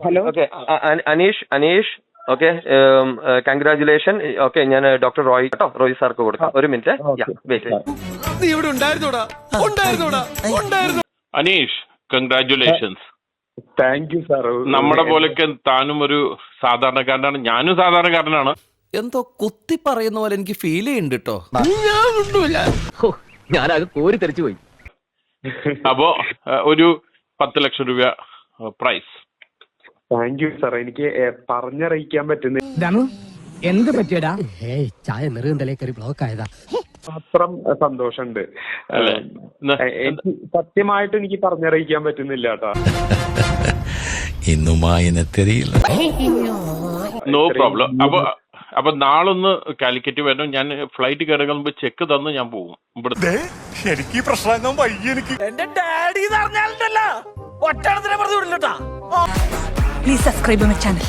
Hello. Okay Aneesh okay, congratulation. Okay, ഞാൻ doctor Roy കേട്ടോ, റോയ് സാർക്ക് കൊടുക്കാം. ഒരു minute. Aneesh, congratulations. Thank you sir. നമ്മുടെ പോലൊക്കെ താനും ഒരു സാധാരണക്കാരനാണ്, ഞാനും സാധാരണക്കാരനാണ്. എന്തോ കുത്തി പറയുന്ന പോലെ എനിക്ക് ഫീൽ ചെയ്യുന്നുണ്ട് കേട്ടോ. ഞാനത് കോരി തെറിച്ചു പോയി. അപ്പോ ഒരു 10 ലക്ഷം രൂപ പ്രൈസ്. Thank you sir. എനിക്ക് പറഞ്ഞറിയിക്കാൻ പറ്റുന്നില്ല. എന്ത് പറ്റിയടാ? ചായ നെറുകന്തലേ കയറി ബ്ലോക്ക് ആയതാ. മാത്രം സന്തോഷമുണ്ട്. എനിക്ക് സത്യമായിട്ട് എനിക്ക് പറഞ്ഞറിയിക്കാൻ പറ്റുന്നില്ല കേട്ടോ. No problem. അപ്പൊ നാളൊന്ന് കാലിക്കറ്റ് വരണം. ഞാൻ ഫ്ലൈറ്റ് കയറുമ്പോൾ ചെക്ക് തന്ന് ഞാൻ പോകും. ഇവിടുത്തെ എനിക്ക് പ്രശ്നം വയ്യ. എനിക്ക് എന്റെ ഡാഡി പറഞ്ഞാലുണ്ടല്ലോ ഒറ്റ പറഞ്ഞു വിടില്ലട്ടാ. Please subscribe my channel.